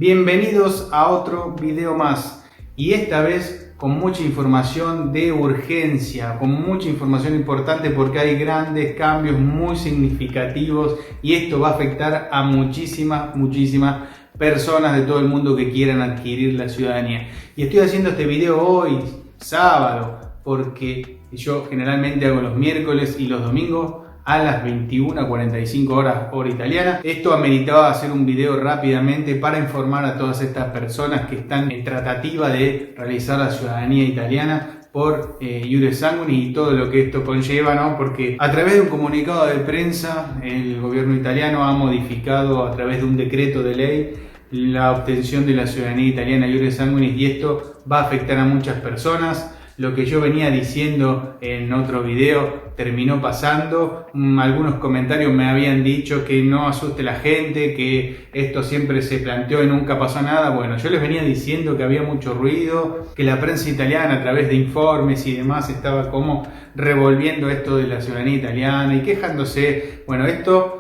Bienvenidos a otro video más y esta vez con mucha información de urgencia, con mucha información importante porque hay grandes cambios muy significativos y esto va a afectar a muchísimas personas de todo el mundo que quieran adquirir la ciudadanía. Y estoy haciendo este video hoy, sábado, porque yo generalmente hago los miércoles y los domingos a las 21:45 horas, hora italiana. Esto ameritaba hacer un video rápidamente para informar a todas estas personas que están en tratativa de realizar la ciudadanía italiana por Iure Sanguinis y todo lo que esto conlleva, ¿no? Porque a través de un comunicado de prensa el gobierno italiano ha modificado a través de un decreto de ley la obtención de la ciudadanía italiana Iure Sanguinis y esto va a afectar a muchas personas. Lo que yo venía diciendo en otro video terminó pasando. Algunos comentarios me habían dicho que no asuste a la gente, que esto siempre se planteó y nunca pasó nada. Bueno, yo les venía diciendo que había mucho ruido, que la prensa italiana a través de informes y demás estaba como revolviendo esto de la ciudadanía italiana y quejándose. Bueno, esto,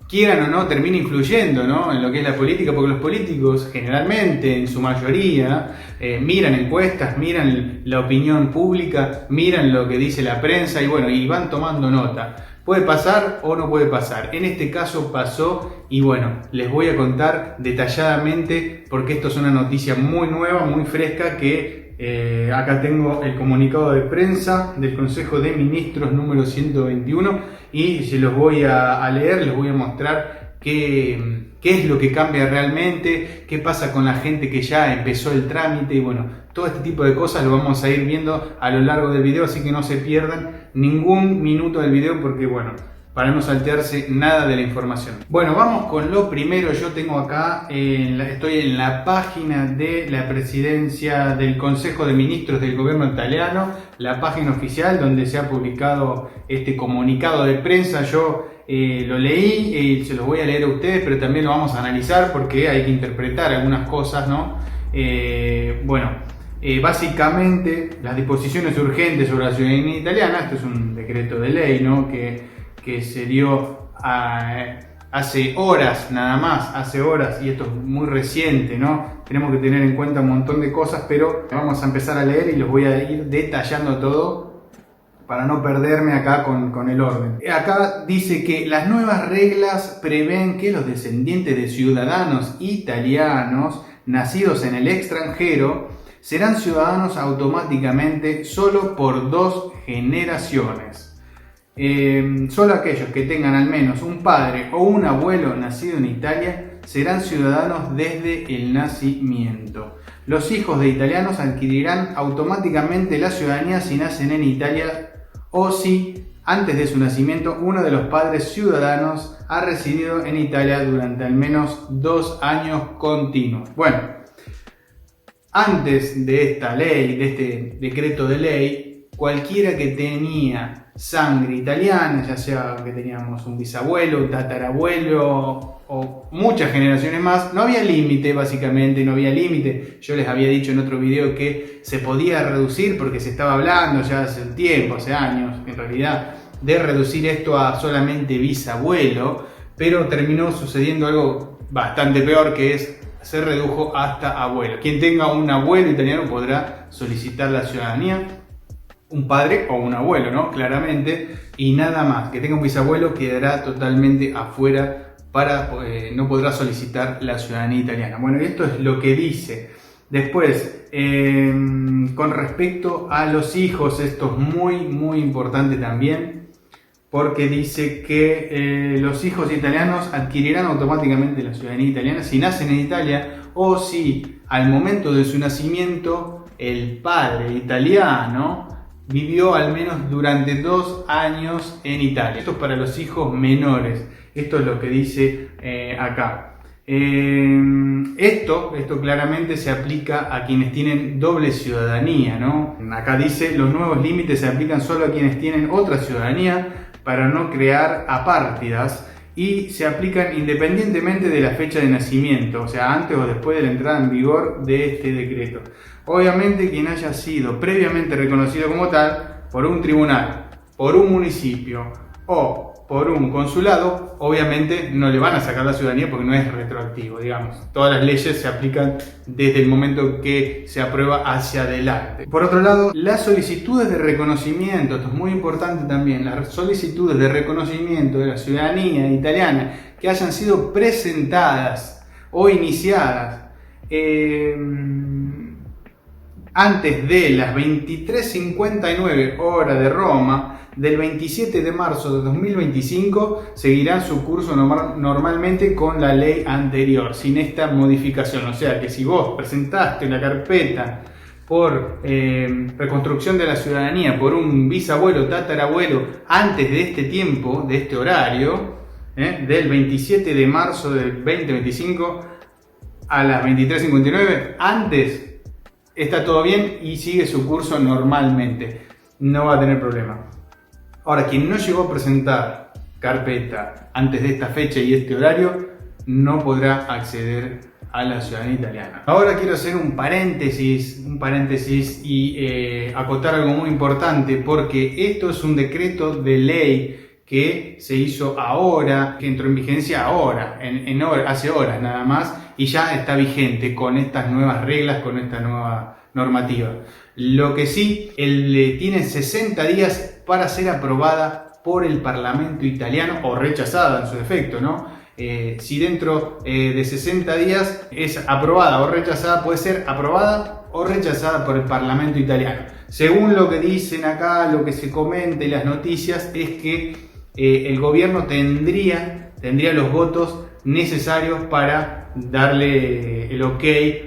quieran o no, termina influyendo, ¿no?, en lo que es la política, porque los políticos generalmente, en su mayoría, miran encuestas, miran la opinión pública, miran lo que dice la prensa y bueno, y van tomando nota. Puede pasar o no puede pasar. En este caso pasó y bueno, les voy a contar detalladamente porque esto es una noticia muy nueva, muy fresca que acá tengo el comunicado de prensa del Consejo de Ministros número 121 y se los voy a leer, les voy a mostrar qué es lo que cambia realmente, qué pasa con la gente que ya empezó el trámite y bueno, todo este tipo de cosas lo vamos a ir viendo a lo largo del video, así que no se pierdan ningún minuto del video porque bueno, para no saltearse nada de la información. Bueno, vamos con lo primero. Yo tengo acá, estoy en la página de la presidencia del Consejo de Ministros del Gobierno italiano, la página oficial donde se ha publicado este comunicado de prensa. Yo lo leí y se los voy a leer a ustedes, pero también lo vamos a analizar porque hay que interpretar algunas cosas, ¿no? Básicamente, las disposiciones urgentes sobre la ciudadanía italiana, esto es un decreto de ley, ¿no?, que se dio hace horas, nada más, hace horas, y esto es muy reciente, ¿no? Tenemos que tener en cuenta un montón de cosas, pero vamos a empezar a leer y los voy a ir detallando todo para no perderme acá con el orden. Acá dice que las nuevas reglas prevén que los descendientes de ciudadanos italianos nacidos en el extranjero serán ciudadanos automáticamente solo por 2 generaciones. Solo aquellos que tengan al menos un padre o un abuelo nacido en Italia serán ciudadanos desde el nacimiento. Los hijos de italianos adquirirán automáticamente la ciudadanía si nacen en Italia o si antes de su nacimiento uno de los padres ciudadanos ha residido en Italia durante al menos 2 años continuos. Bueno, antes de esta ley, de este decreto de ley, cualquiera que tenía sangre italiana, ya sea que teníamos un bisabuelo, un tatarabuelo o muchas generaciones más, no había límite, básicamente no había límite. Yo les había dicho en otro video que se podía reducir porque se estaba hablando ya hace un tiempo, hace años en realidad, de reducir esto a solamente bisabuelo, pero terminó sucediendo algo bastante peor, que es se redujo hasta abuelo. Quien tenga un abuelo italiano podrá solicitar la ciudadanía, un padre o un abuelo, ¿no?, claramente, y nada más. Que tenga un bisabuelo quedará totalmente afuera, no podrá solicitar la ciudadanía italiana. Bueno, y esto es lo que dice. Después, con respecto a los hijos, esto es muy importante también, porque dice que los hijos italianos adquirirán automáticamente la ciudadanía italiana si nacen en Italia o si al momento de su nacimiento el padre italiano vivió al menos durante 2 años en Italia. Esto es para los hijos menores. Esto es lo que dice acá. Esto claramente se aplica a quienes tienen doble ciudadanía, ¿no? Acá dice, los nuevos límites se aplican solo a quienes tienen otra ciudadanía para no crear apártridas y se aplican independientemente de la fecha de nacimiento, o sea, antes o después de la entrada en vigor de este decreto. Obviamente, quien haya sido previamente reconocido como tal por un tribunal, por un municipio o por un consulado, obviamente no le van a sacar la ciudadanía porque no es retroactivo, digamos. Todas las leyes se aplican desde el momento que se aprueba hacia adelante. Por otro lado, las solicitudes de reconocimiento, esto es muy importante también, las solicitudes de reconocimiento de la ciudadanía italiana que hayan sido presentadas o iniciadas antes de las 23:59 hora de Roma, del 27 de marzo de 2025, seguirán su curso normalmente con la ley anterior, sin esta modificación. O sea que si vos presentaste una carpeta por reconstrucción de la ciudadanía por un bisabuelo, tatarabuelo, antes de este tiempo, de este horario, del 27 de marzo del 2025 a las 23:59, antes está todo bien y sigue su curso normalmente, no va a tener problema. Ahora, quien no llegó a presentar carpeta antes de esta fecha y este horario, no podrá acceder a la ciudadanía italiana. Ahora quiero hacer un paréntesis y acotar algo muy importante, porque esto es un decreto de ley que se hizo ahora, que entró en vigencia ahora, hace horas nada más, y ya está vigente con estas nuevas reglas, con esta nueva normativa. Lo que sí, tiene 60 días para ser aprobada por el Parlamento italiano o rechazada en su defecto, ¿no? Si dentro de 60 días es aprobada o rechazada, puede ser aprobada o rechazada por el Parlamento italiano. Según lo que dicen acá, lo que se comenta y las noticias, es que el gobierno tendría los votos necesarios para darle el ok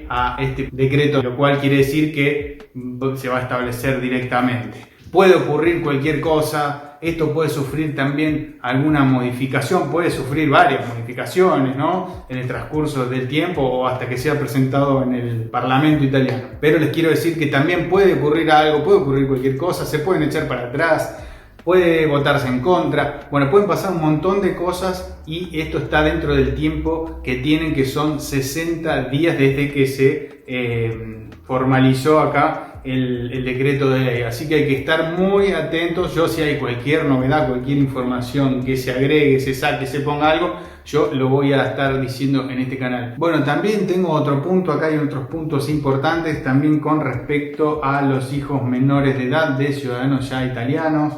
a este decreto, lo cual quiere decir que se va a establecer directamente. Puede ocurrir cualquier cosa, esto puede sufrir también alguna modificación, puede sufrir varias modificaciones, ¿no?, en el transcurso del tiempo o hasta que sea presentado en el Parlamento italiano. Pero les quiero decir que también puede ocurrir algo, puede ocurrir cualquier cosa, se pueden echar para atrás, puede votarse en contra, bueno, pueden pasar un montón de cosas y esto está dentro del tiempo que tienen, que son 60 días desde que se formalizó acá el decreto de ley. Así que hay que estar muy atentos. Yo, si hay cualquier novedad, cualquier información que se agregue, se saque, se ponga algo, yo lo voy a estar diciendo en este canal. Bueno, también tengo otro punto, acá hay otros puntos importantes también con respecto a los hijos menores de edad de ciudadanos ya italianos.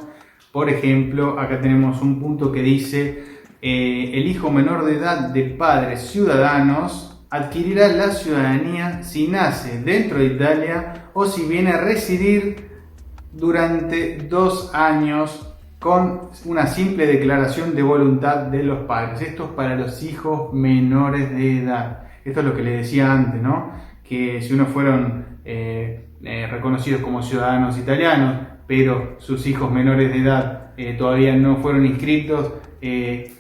Por ejemplo, acá tenemos un punto que dice: el hijo menor de edad de padres ciudadanos adquirirá la ciudadanía si nace dentro de Italia o si viene a residir durante 2 años con una simple declaración de voluntad de los padres. Esto es para los hijos menores de edad. Esto es lo que les decía antes, ¿no? Que si uno fueron reconocidos como ciudadanos italianos, pero sus hijos menores de edad todavía no fueron inscritos,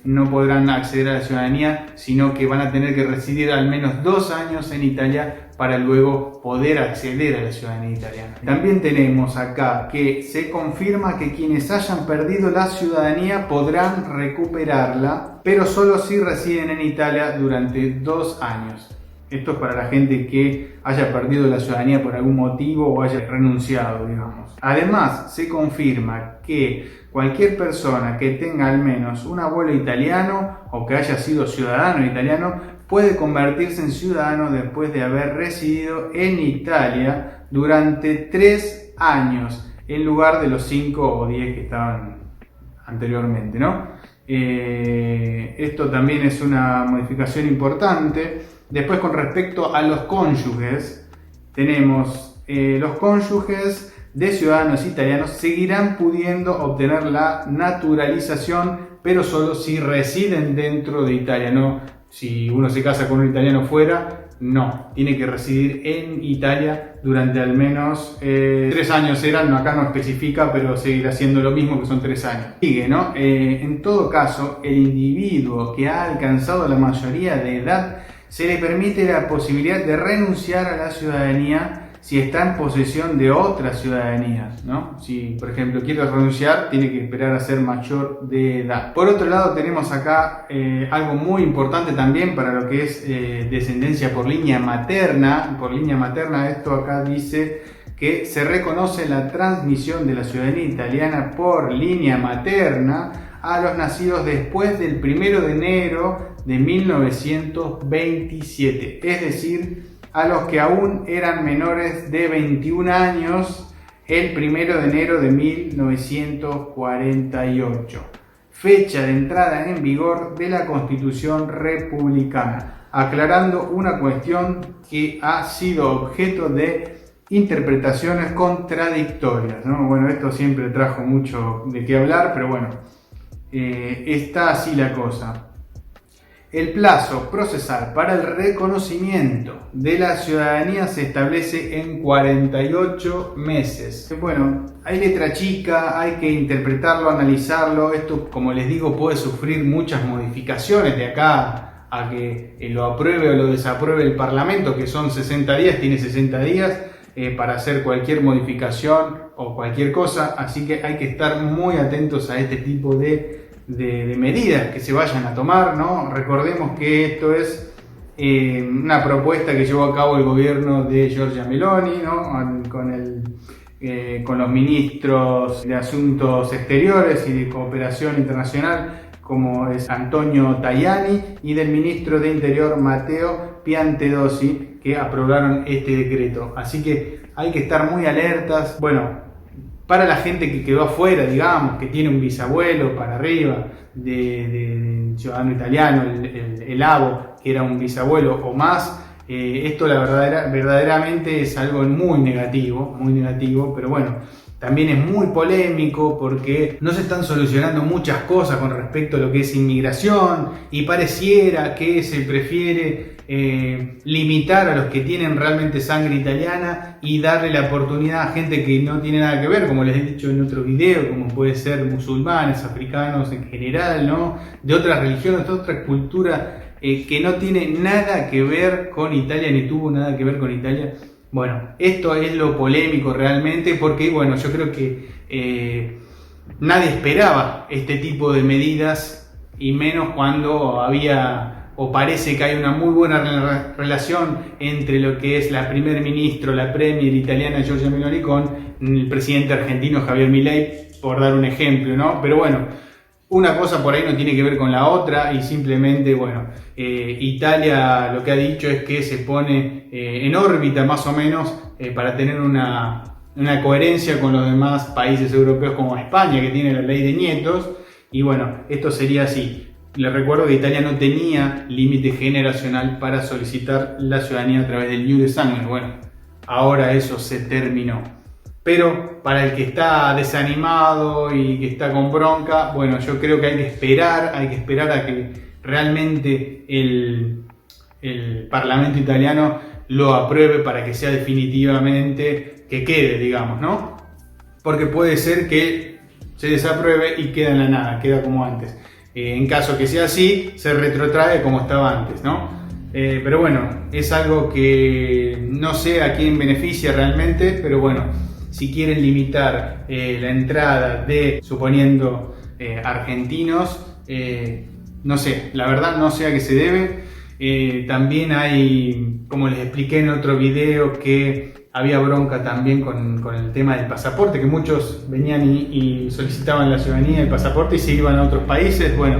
no podrán acceder a la ciudadanía, sino que van a tener que residir al menos 2 años en Italia para luego poder acceder a la ciudadanía italiana. También tenemos acá que se confirma que quienes hayan perdido la ciudadanía podrán recuperarla, pero solo si residen en Italia durante 2 años. Esto es para la gente que haya perdido la ciudadanía por algún motivo o haya renunciado, digamos. Además, se confirma que cualquier persona que tenga al menos un abuelo italiano o que haya sido ciudadano italiano puede convertirse en ciudadano después de haber residido en Italia durante 3 años, en lugar de los 5 o 10 que estaban anteriormente, ¿no? Esto también es una modificación importante. Después, con respecto a los cónyuges, tenemos los cónyuges de ciudadanos italianos seguirán pudiendo obtener la naturalización, pero solo si residen dentro de Italia. No, si uno se casa con un italiano fuera, no, tiene que residir en Italia durante al menos 3 años eran, acá no especifica, pero seguirá siendo lo mismo, que son 3 años. Sigue, ¿no? En todo caso, el individuo que ha alcanzado la mayoría de edad se le permite la posibilidad de renunciar a la ciudadanía si está en posesión de otras ciudadanías, ¿no? Si, por ejemplo, quiere renunciar, tiene que esperar a ser mayor de edad. Por otro lado, tenemos acá algo muy importante también para lo que es descendencia por línea materna. Por línea materna, esto acá dice que se reconoce la transmisión de la ciudadanía italiana por línea materna a los nacidos después del 1 de enero de 1927, es decir, a los que aún eran menores de 21 años el 1 de enero de 1948, fecha de entrada en vigor de la Constitución republicana, aclarando una cuestión que ha sido objeto de interpretaciones contradictorias, ¿no? Bueno, esto siempre trajo mucho de qué hablar, pero bueno, está así la cosa. El plazo procesal para el reconocimiento de la ciudadanía se establece en 48 meses. Bueno, hay letra chica, hay que interpretarlo, analizarlo. Esto, como les digo, puede sufrir muchas modificaciones de acá a que lo apruebe o lo desapruebe el Parlamento, que son 60 días, tiene 60 días para hacer cualquier modificación o cualquier cosa. Así que hay que estar muy atentos a este tipo de medidas que se vayan a tomar, ¿no? Recordemos que esto es una propuesta que llevó a cabo el gobierno de Giorgia Meloni, ¿no? Con los ministros de Asuntos Exteriores y de Cooperación Internacional, como es Antonio Tajani, y del ministro de Interior Matteo Piantedosi, que aprobaron este decreto. Así que hay que estar muy alertas. Bueno, para la gente que quedó afuera, digamos, que tiene un bisabuelo para arriba de ciudadano italiano, el avo, que era un bisabuelo o más, esto verdaderamente es algo muy negativo, pero bueno, también es muy polémico porque no se están solucionando muchas cosas con respecto a lo que es inmigración y pareciera que se prefiere limitar a los que tienen realmente sangre italiana y darle la oportunidad a gente que no tiene nada que ver, como les he dicho en otro video, como puede ser musulmanes, africanos en general, ¿no? De otras religiones, de otra cultura que no tiene nada que ver con Italia ni tuvo nada que ver con Italia. Bueno, esto es lo polémico realmente porque, bueno, yo creo que nadie esperaba este tipo de medidas y menos cuando había o parece que hay una muy buena relación entre lo que es la primer ministro, la premier italiana Giorgia Meloni con el presidente argentino Javier Milei, por dar un ejemplo, ¿no? Pero bueno, una cosa por ahí no tiene que ver con la otra y simplemente, bueno, Italia lo que ha dicho es que se pone en órbita más o menos para tener una coherencia con los demás países europeos como España, que tiene la ley de nietos, y bueno, esto sería así. Les recuerdo que Italia no tenía límite generacional para solicitar la ciudadanía a través del Iure Sanguinis. Bueno, ahora eso se terminó. Pero para el que está desanimado y que está con bronca, bueno, yo creo que hay que esperar a que realmente el Parlamento italiano lo apruebe para que sea definitivamente, que quede, digamos, ¿no? Porque puede ser que se desapruebe y queda en la nada, queda como antes. En caso que sea así, se retrotrae como estaba antes, ¿no? Pero bueno, es algo que no sé a quién beneficia realmente, pero bueno, si quieren limitar la entrada de, suponiendo, argentinos, no sé, la verdad no sé a qué se debe. También hay, como les expliqué en otro video, que había bronca también con el tema del pasaporte, que muchos venían y solicitaban la ciudadanía, el pasaporte y se iban a otros países. Bueno,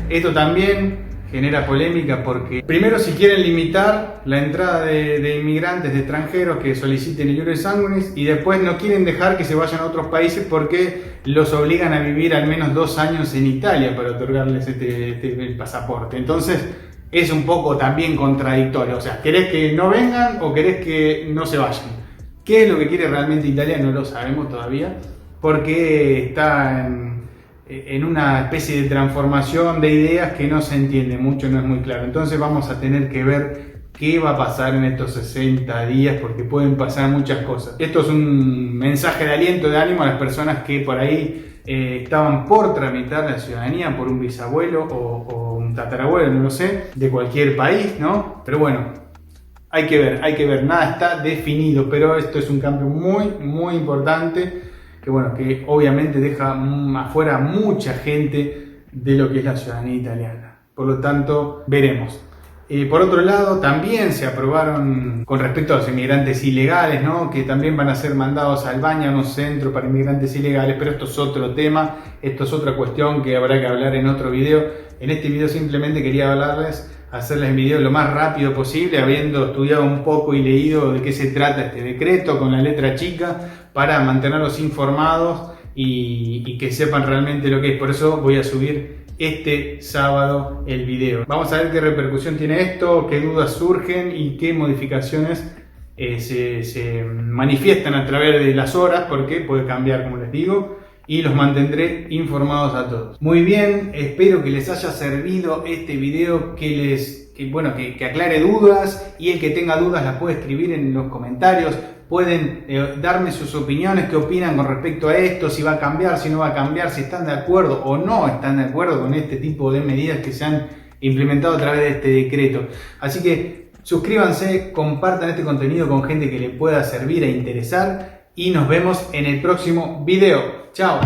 esto también genera polémica porque primero, si quieren limitar la entrada de inmigrantes, de extranjeros que soliciten el Iure Sanguinis, y después no quieren dejar que se vayan a otros países porque los obligan a vivir al menos 2 años en Italia para otorgarles el pasaporte. Entonces es un poco también contradictorio, o sea, ¿querés que no vengan o querés que no se vayan? ¿Qué es lo que quiere realmente Italia? No lo sabemos todavía, porque está en una especie de transformación de ideas que no se entiende mucho, no es muy claro. Entonces vamos a tener que ver qué va a pasar en estos 60 días, porque pueden pasar muchas cosas. Esto es un mensaje de aliento, de ánimo a las personas que por ahí estaban por tramitar la ciudadanía por un bisabuelo o un tatarabuelo, no lo sé, de cualquier país, ¿no? Pero bueno, hay que ver, nada está definido, pero esto es un cambio muy, muy importante, que bueno, que obviamente deja afuera mucha gente de lo que es la ciudadanía italiana. Por lo tanto, veremos. Por otro lado, también se aprobaron con respecto a los inmigrantes ilegales, ¿no? Que también van a ser mandados a Albania, a un centro para inmigrantes ilegales, pero esto es otro tema, esto es otra cuestión que habrá que hablar en otro video. En este video simplemente quería hacerles el video lo más rápido posible, habiendo estudiado un poco y leído de qué se trata este decreto con la letra chica, para mantenerlos informados y que sepan realmente lo que es. Por eso voy a subir este sábado el video. Vamos a ver qué repercusión tiene esto, qué dudas surgen y qué modificaciones se manifiestan a través de las horas, porque puede cambiar, como les digo, y los mantendré informados a todos. Muy bien, espero que les haya servido este video, que aclare dudas, y el que tenga dudas las puede escribir en los comentarios. Pueden darme sus opiniones, qué opinan con respecto a esto, si va a cambiar, si no va a cambiar, si están de acuerdo o no están de acuerdo con este tipo de medidas que se han implementado a través de este decreto. Así que suscríbanse, compartan este contenido con gente que le pueda servir e interesar, y nos vemos en el próximo video. ¡Chao!